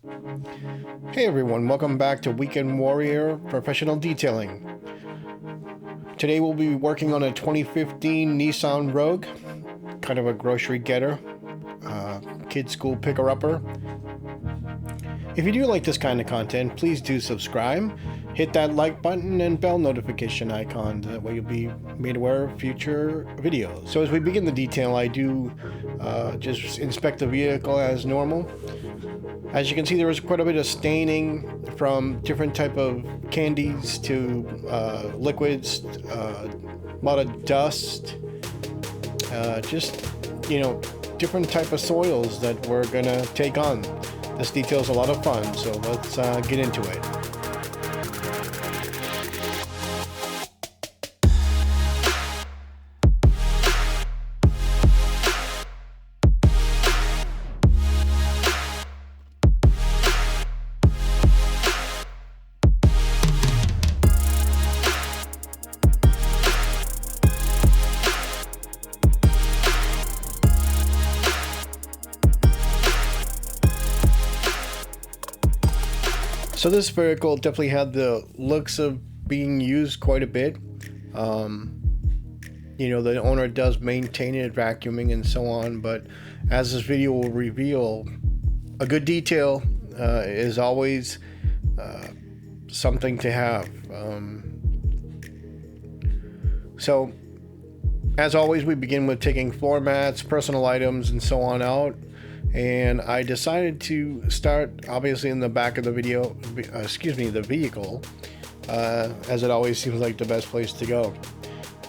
Hey everyone, welcome back to Weekend Warrior Professional Detailing. Today we'll be working on a 2015 Nissan Rouge, kind of a grocery getter, kid school picker-upper. If you do like this kind of content, please do subscribe, hit that like button and bell notification icon, that way you'll be made aware of future videos. So as we begin the detail, I do just inspect the vehicle as normal. As you can see, there was quite a bit of staining from different type of candies to liquids, a lot of dust, just, different type of soils that we're gonna take on. This detail is a lot of fun, so let's get into it. So this vehicle definitely had the looks of being used quite a bit. The owner does maintain it, vacuuming and so on, but as this video will reveal, a good detail is always something to have. So as always, we begin with taking floor mats, personal items and so on out. And I decided to start obviously in the back of the the vehicle, as it always seems like the best place to go.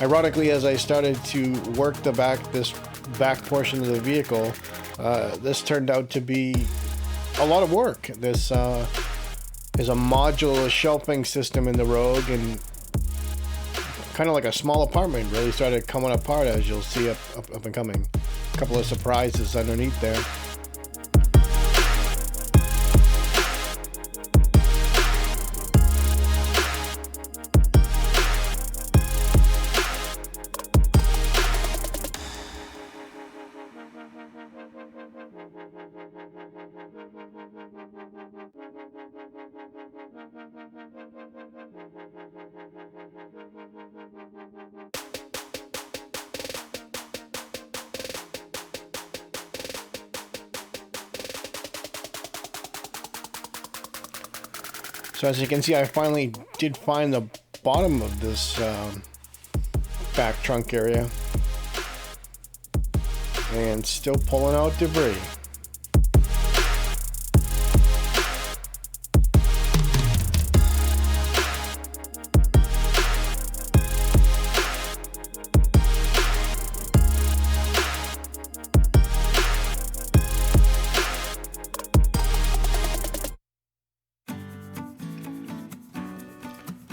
Ironically, as I started to work this back portion of the vehicle, this turned out to be a lot of work. This is a modular shelving system in the Rouge, and kind of like a small apartment really started coming apart, as you'll see up and coming. A couple of surprises underneath there. So as you can see, I finally did find the bottom of this back trunk area, and still pulling out debris.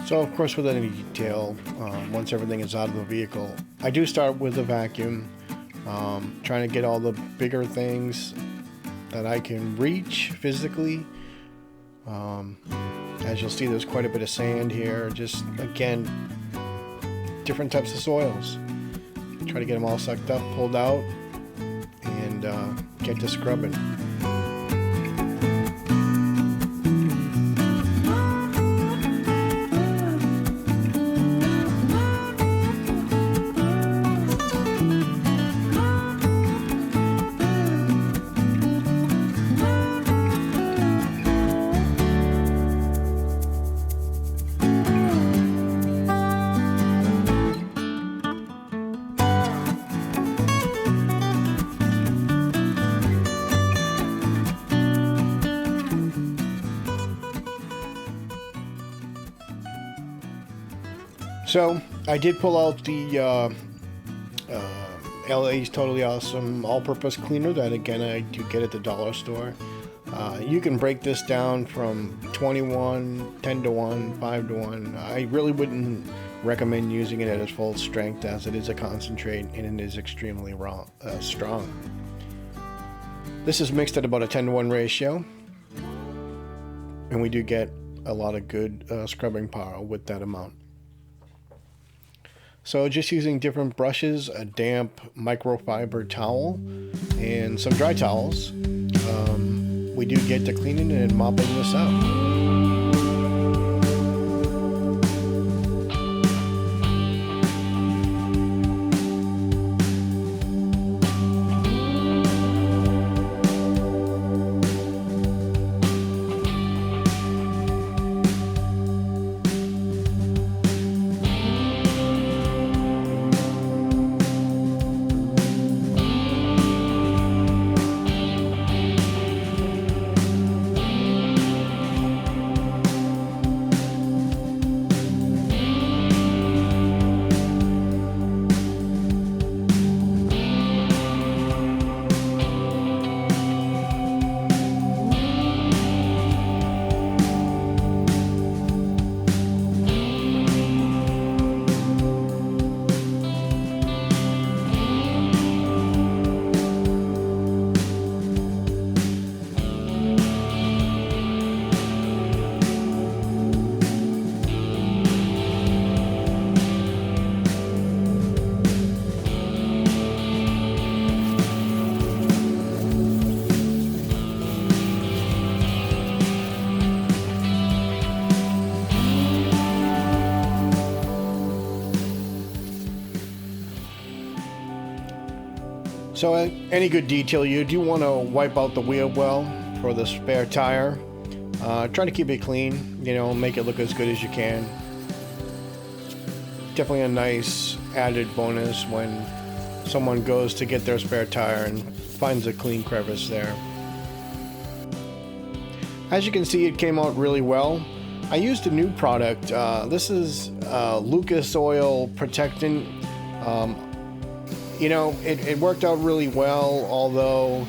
So of course, with any detail, once everything is out of the vehicle, I do start with a vacuum, trying to get all the bigger things that I can reach physically. As you'll see, there's quite a bit of sand here, just again, different types of soils. Try to get them all sucked up, pulled out, and get to scrubbing. So I did pull out the LA's Totally Awesome all-purpose cleaner that, again, I do get at the dollar store. You can break this down from 20-1, 10-1, 5-1. I really wouldn't recommend using it at its full strength, as it is a concentrate and it is extremely strong. This is mixed at about a 10-1 ratio, and we do get a lot of good scrubbing power with that amount. So just using different brushes, a damp microfiber towel, and some dry towels. we do get to cleaning and mopping this out. So any good detail, you do want to wipe out the wheel well for the spare tire. Try to keep it clean, make it look as good as you can. Definitely a nice added bonus when someone goes to get their spare tire and finds a clean crevice there. As you can see, it came out really well. I used a new product. This is Lucas Oil Protectant. It worked out really well, although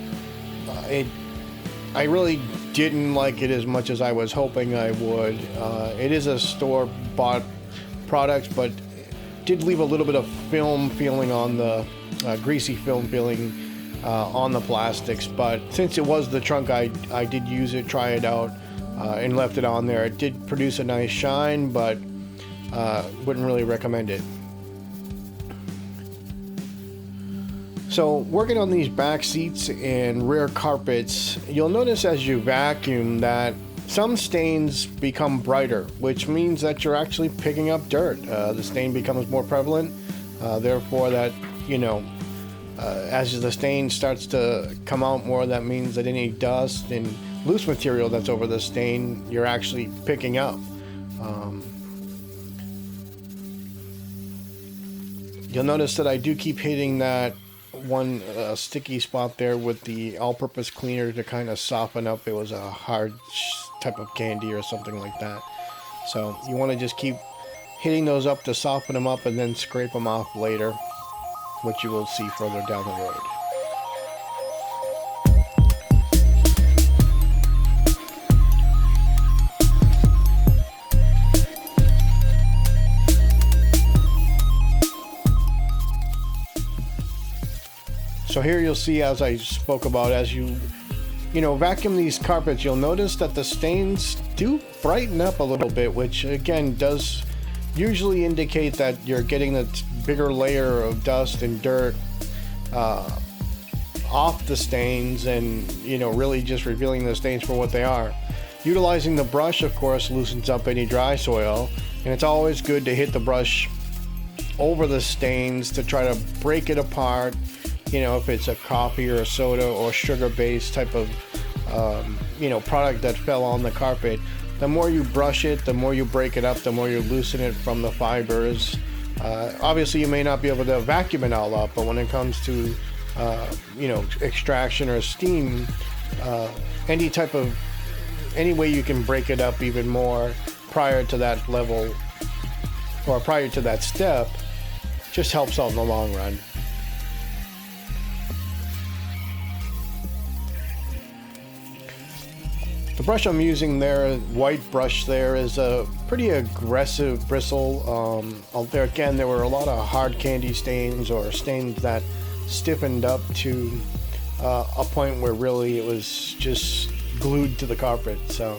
I really didn't like it as much as I was hoping I would. It is a store-bought product, but did leave a little bit of film feeling on the greasy film feeling on the plastics. But since it was the trunk, I did use it, try it out, and left it on there. It did produce a nice shine, but wouldn't really recommend it. So working on these back seats and rear carpets, you'll notice as you vacuum that some stains become brighter, which means that you're actually picking up dirt. The stain becomes more prevalent, therefore that, as the stain starts to come out more, that means that any dust and loose material that's over the stain, you're actually picking up. You'll notice that I do keep hitting that one sticky spot there with the all-purpose cleaner to kind of soften up. It was a hard type of candy or something like that. So you want to just keep hitting those up to soften them up and then scrape them off later, which you will see further down the road. So here you'll see, as I spoke about, as you vacuum these carpets, you'll notice that the stains do brighten up a little bit, which again does usually indicate that you're getting that bigger layer of dust and dirt off the stains, and really just revealing the stains for what they are. Utilizing the brush, of course, loosens up any dry soil, and it's always good to hit the brush over the stains to try to break it apart. If it's a coffee or a soda or sugar-based type of, product that fell on the carpet, the more you brush it, the more you break it up, the more you loosen it from the fibers. Obviously, you may not be able to vacuum it all up, but when it comes to, extraction or steam, any way you can break it up even more prior to that level or prior to that step just helps out in the long run. The brush I'm using there, white brush there, is a pretty aggressive bristle. Out there again, there were a lot of hard candy stains or stains that stiffened up to a point where really it was just glued to the carpet. So.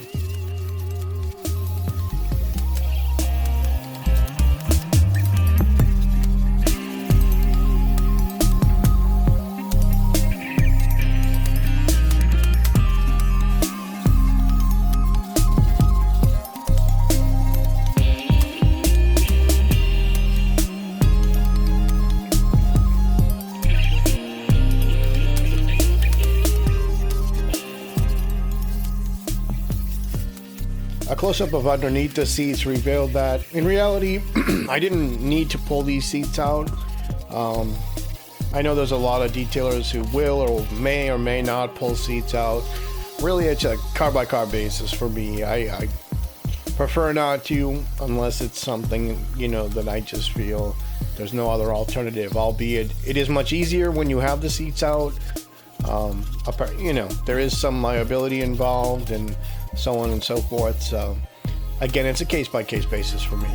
A close-up of underneath the seats revealed that, in reality, I didn't need to pull these seats out. I know there's a lot of detailers who will or may not pull seats out. Really, it's a car-by-car basis for me. I prefer not to, unless it's something, that I just feel there's no other alternative, albeit it is much easier when you have the seats out. There is some liability involved and so on and so forth. So again, it's a case-by-case basis for me.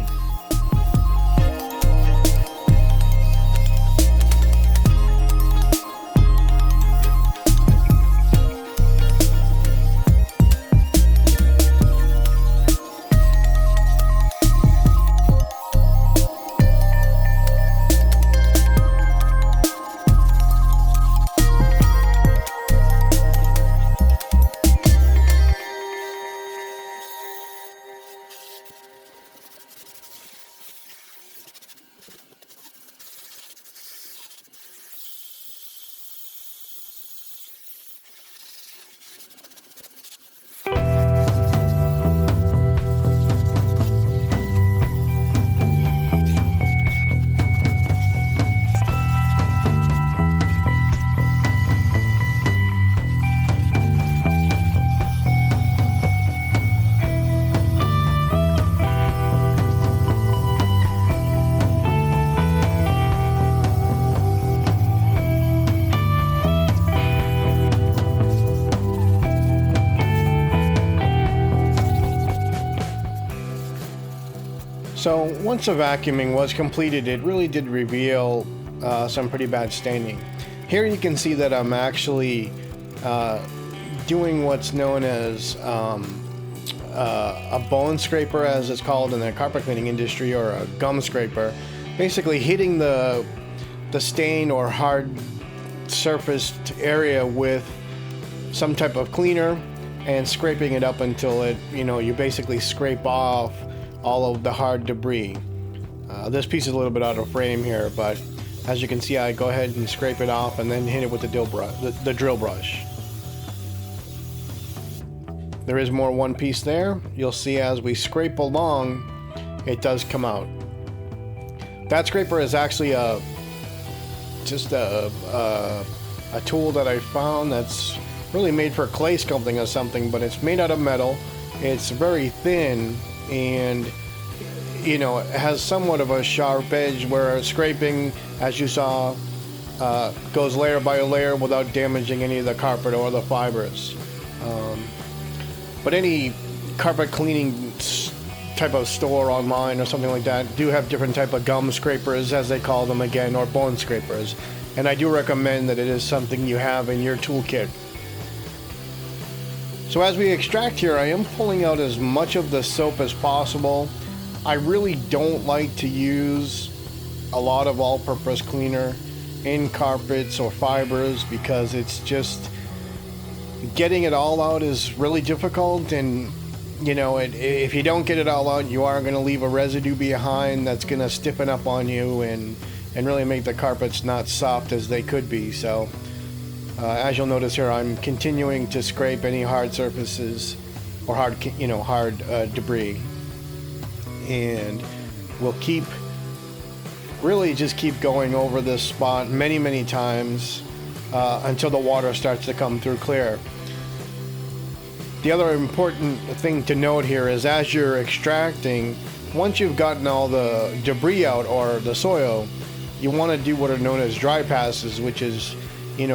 So once the vacuuming was completed, it really did reveal some pretty bad staining. Here you can see that I'm actually doing what's known as a bone scraper, as it's called in the carpet cleaning industry, or a gum scraper. Basically hitting the stain or hard surfaced area with some type of cleaner and scraping it up until it, you basically scrape off all of the hard debris. This piece is a little bit out of frame here, but as you can see, I go ahead and scrape it off and then hit it with the drill brush. There is more one piece there. You'll see as we scrape along, it does come out. That scraper is actually just a tool that I found that's really made for clay sculpting or something, but it's made out of metal. It's very thin, and it has somewhat of a sharp edge where scraping, as you saw, goes layer by layer without damaging any of the carpet or the fibers. But any carpet cleaning type of store online or something like that do have different type of gum scrapers, as they call them again, or bone scrapers, and I do recommend that it is something you have in your toolkit. So as we extract here, I am pulling out as much of the soap as possible. I really don't like to use a lot of all-purpose cleaner in carpets or fibers, because it's just getting it all out is really difficult, and if you don't get it all out, you are going to leave a residue behind that's going to stiffen up on you and really make the carpets not soft as they could be. So as you'll notice here, I'm continuing to scrape any hard surfaces or hard debris, and we'll keep going over this spot many times until the water starts to come through clear. The other important thing to note here is, as you're extracting, once you've gotten all the debris out or the soil, you want to do what are known as dry passes, which is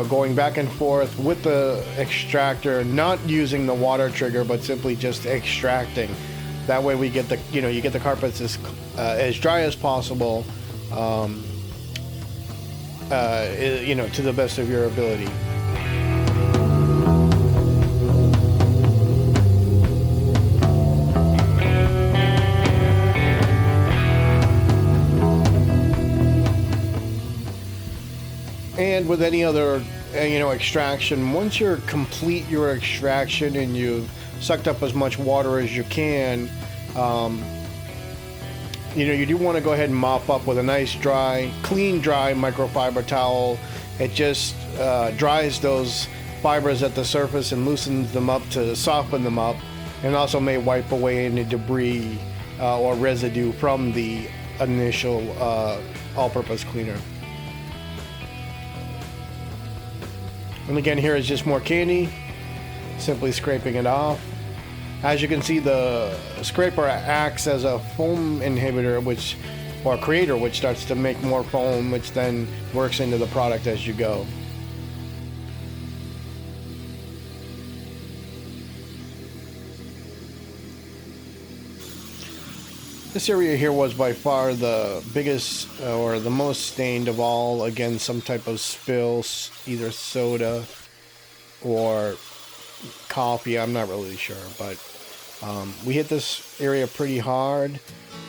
going back and forth with the extractor, not using the water trigger, but simply just extracting. That way we get you get the carpets as dry as possible, to the best of your ability. And with any other, extraction, once you're complete your extraction and you've sucked up as much water as you can, you do want to go ahead and mop up with a nice clean dry microfiber towel. It just dries those fibers at the surface and loosens them up to soften them up. and also may wipe away any debris or residue from the initial all-purpose cleaner. And again, here is just more candy, simply scraping it off. As you can see, the scraper acts as a foam inhibitor, or creator, which starts to make more foam, which then works into the product as you go. This area here was by far the biggest or the most stained of all. Again, some type of spill, either soda or coffee, I'm not really sure, but we hit this area pretty hard,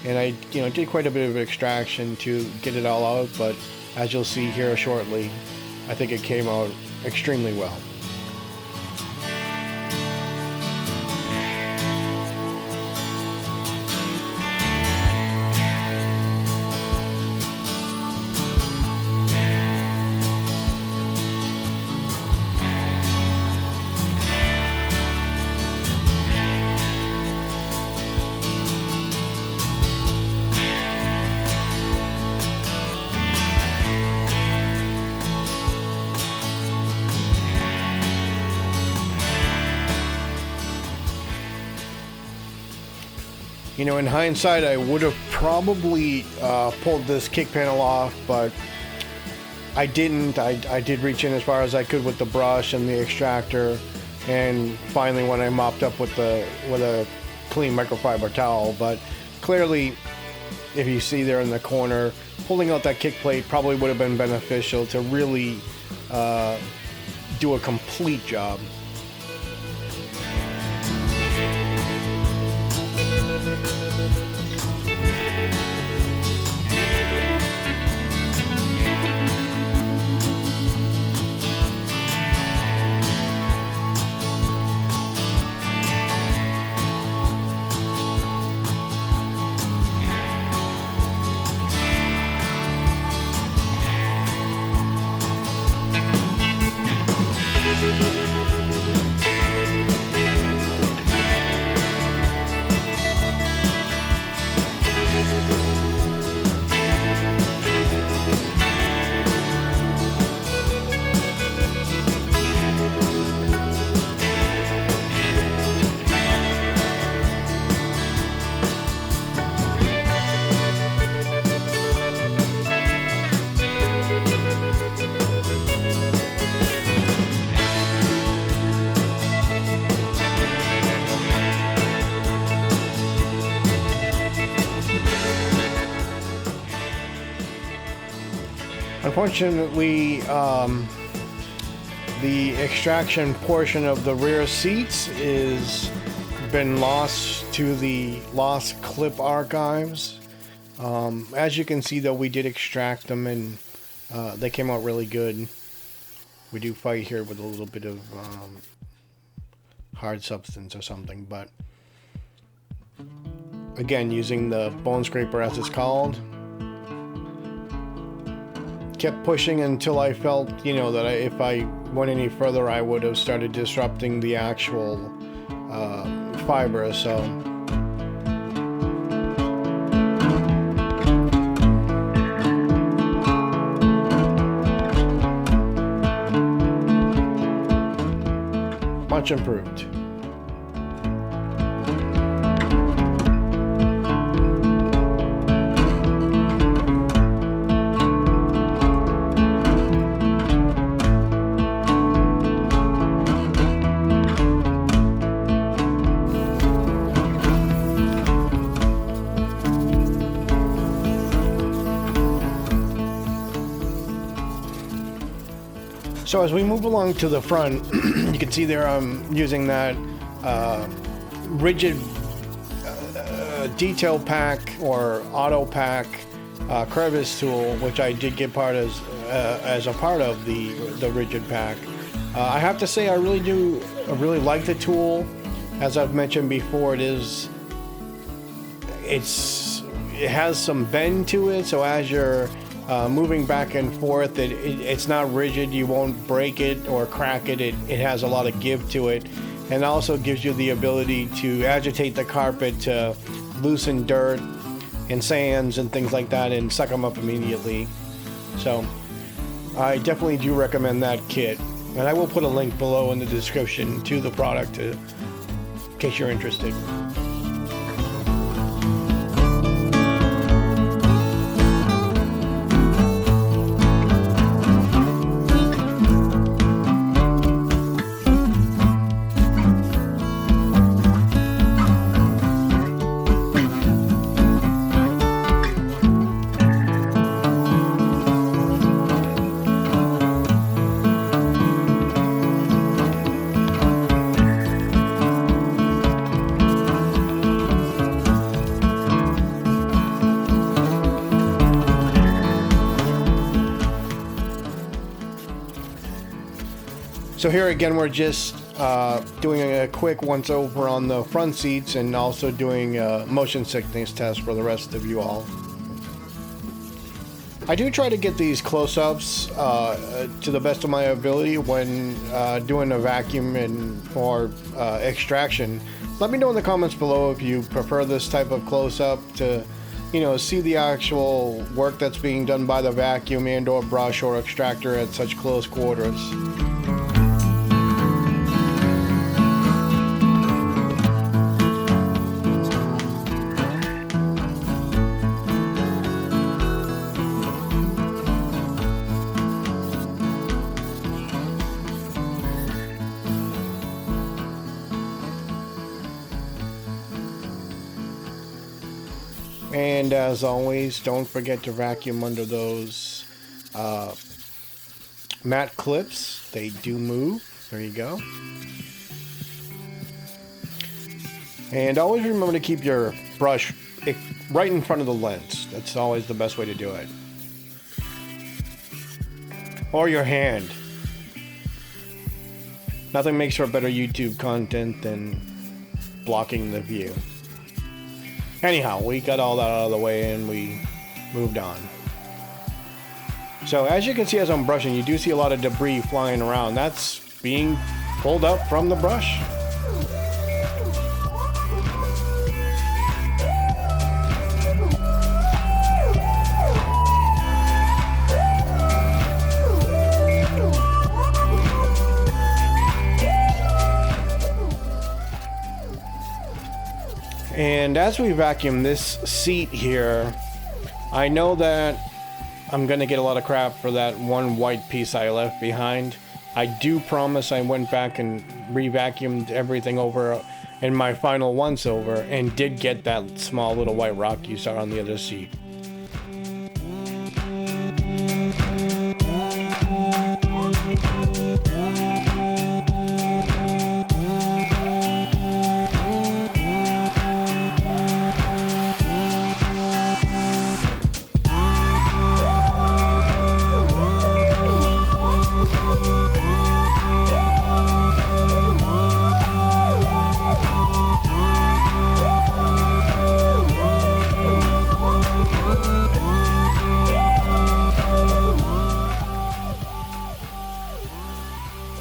and I did quite a bit of extraction to get it all out, but as you'll see here shortly, I think it came out extremely well. In hindsight, I would have probably pulled this kick panel off, but I didn't. I did reach in as far as I could with the brush and the extractor, and finally when I mopped up with a clean microfiber towel. But clearly, if you see there in the corner, pulling out that kick plate probably would have been beneficial to really do a complete job. Unfortunately, the extraction portion of the rear seats is been lost to the lost clip archives. As you can see, though, we did extract them, and they came out really good. We do fight here with a little bit of hard substance or something, but again, using the bone scraper, as it's called, kept pushing until I felt, that if I went any further, I would have started disrupting the actual fiber. So much improved. So as we move along to the front, you can see there I'm using that rigid detail pack or auto pack crevice tool, which I did get as a part of the rigid pack. I have to say I really like the tool. As I've mentioned before, it has some bend to it, so as you're moving back and forth, it's not rigid. You won't break it or crack it. It has a lot of give to it, and also gives you the ability to agitate the carpet to loosen dirt and sands and things like that and suck them up immediately. So I definitely do recommend that kit, and I will put a link below in the description to the product in case you're interested. So here again, we're just doing a quick once over on the front seats and also doing a motion sickness test for the rest of you all. I do try to get these close-ups to the best of my ability when doing a vacuum or extraction. Let me know in the comments below if you prefer this type of close-up to, see the actual work that's being done by the vacuum and or brush or extractor at such close quarters. And as always, don't forget to vacuum under those matte clips. They do move. There you go. And always remember to keep your brush right in front of the lens. That's always the best way to do it. Or your hand. Nothing makes for better YouTube content than blocking the view. Anyhow, we got all that out of the way and we moved on. So as you can see as I'm brushing, you do see a lot of debris flying around. That's being pulled up from the brush. And as we vacuum this seat here, I know that I'm going to get a lot of crap for that one white piece I left behind. I do promise I went back and re-vacuumed everything over in my final once over and did get that small little white rock you saw on the other seat.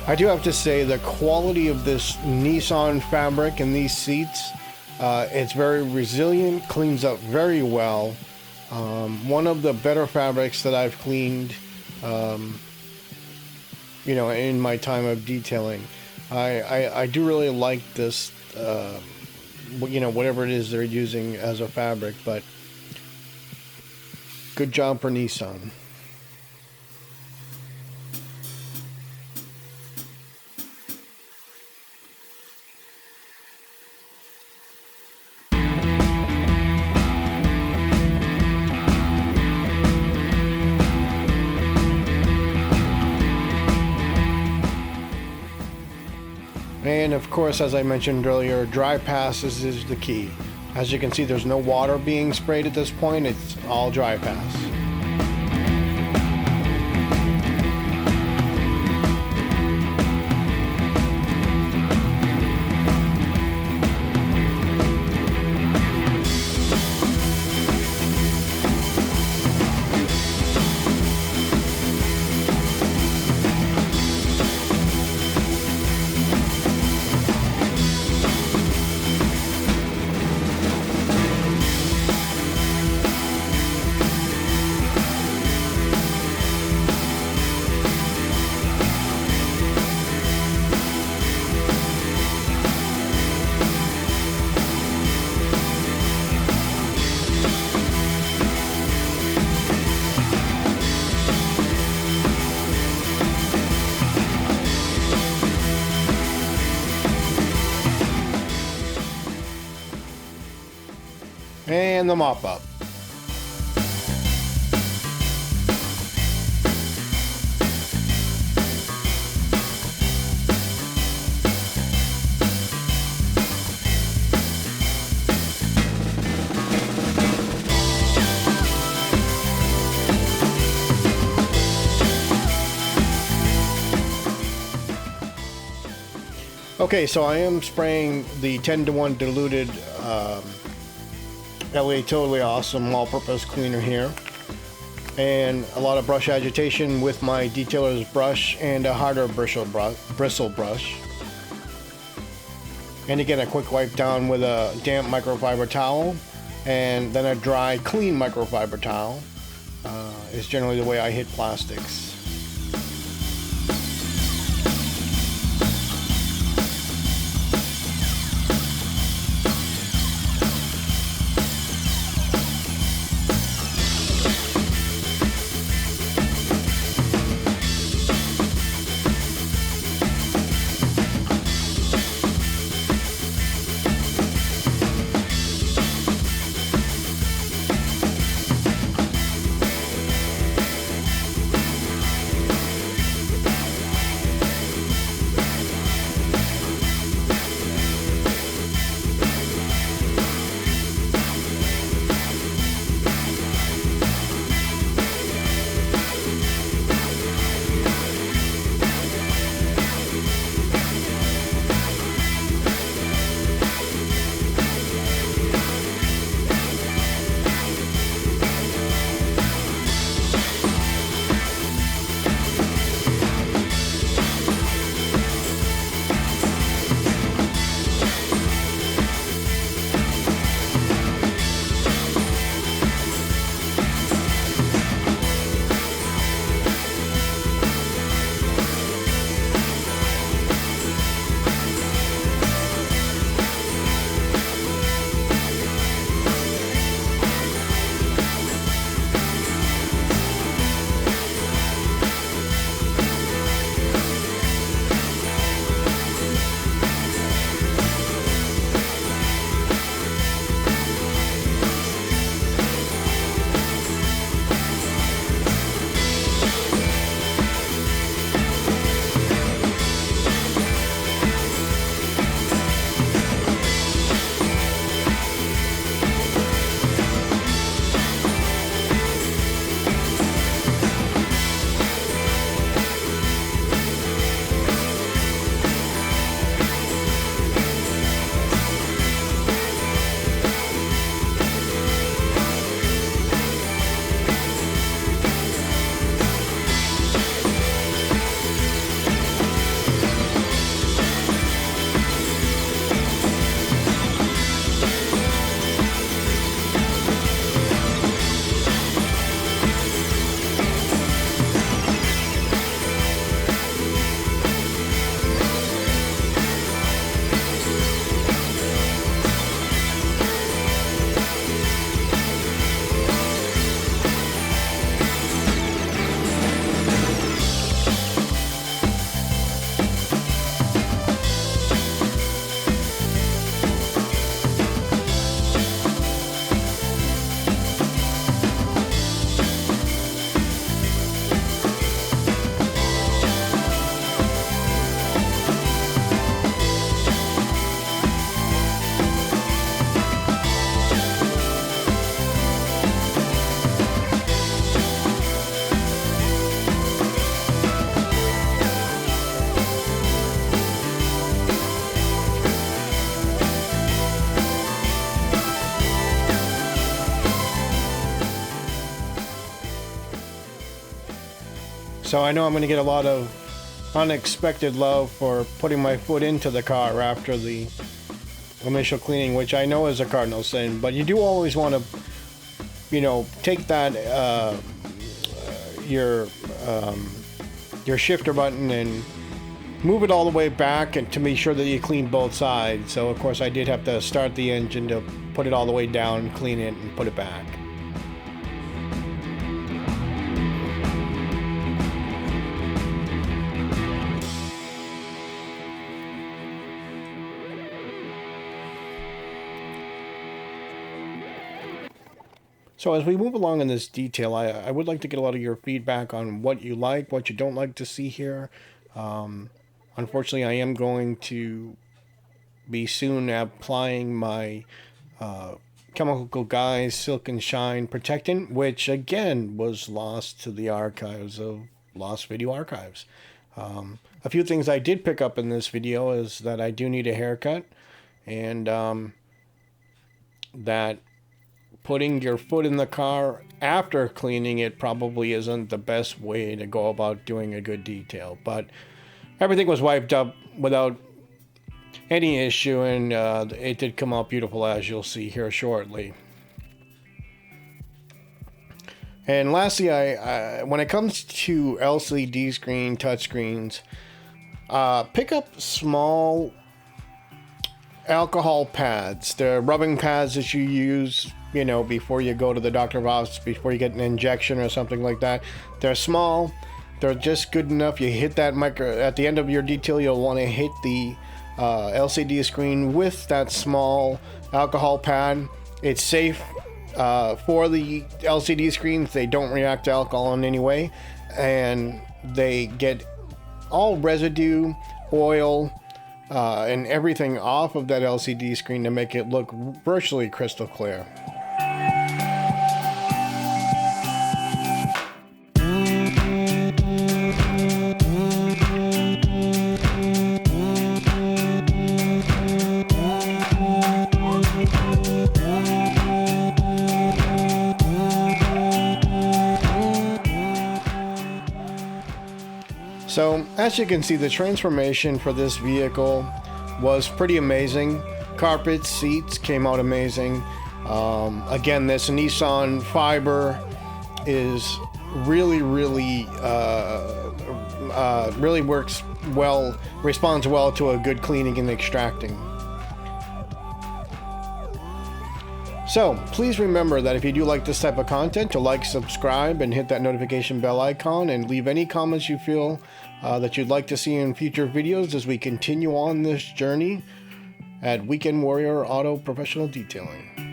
I do have to say the quality of this Nissan fabric in these seats, it's very resilient, cleans up very well. One of the better fabrics that I've cleaned, in my time of detailing. I do really like this, whatever it is they're using as a fabric, but good job for Nissan. And of course, as I mentioned earlier, dry passes is the key. As you can see, there's no water being sprayed at this point, it's all dry pass. And the mop up. Okay, so I am spraying the 10-to-1 diluted LA Totally Awesome all-purpose cleaner here, and a lot of brush agitation with my detailer's brush and a harder bristle brush. And again, a quick wipe down with a damp microfiber towel, and then a dry, clean microfiber towel is generally the way I hit plastics. So I know I'm going to get a lot of unexpected love for putting my foot into the car after the initial cleaning, which I know is a cardinal sin, but you do always want to, you know, take that your shifter button and move it all the way back and to make sure that you clean both sides. So of course I did have to start the engine to put it all the way down, clean it, and put it back. So as we move along in this detail, I would like to get a lot of your feedback on what you like, what you don't like to see here. Unfortunately, I am going to be soon applying my Chemical Guys Silk and Shine Protectant, which again was lost to the archives of Lost Video Archives. A few things I did pick up in this video is that I do need a haircut, and that putting your foot in the car after cleaning it probably isn't the best way to go about doing a good detail. But everything was wiped up without any issue, and it did come out beautiful, as you'll see here shortly. And lastly, I when it comes to LCD screen touchscreens, pick up small alcohol pads. The rubbing pads that you use, you know, before you go to the doctor's office, before you get an injection or something like that. They're small. They're just good enough. You hit that micro at the end of your detail. You'll want to hit the LCD screen with that small alcohol pad. It's safe for the LCD screens. They don't react to alcohol in any way, and they get all residue, oil, and everything off of that LCD screen to make it look virtually crystal clear. So, as you can see, the transformation for this vehicle was pretty amazing. Carpets, seats came out amazing. Again, this Nissan fiber is really works well, responds well to a good cleaning and extracting. So, please remember that if you do like this type of content, to like, subscribe, and hit that notification bell icon, and leave any comments you feel that you'd like to see in future videos as we continue on this journey at Weekend Warrior Auto Professional Detailing.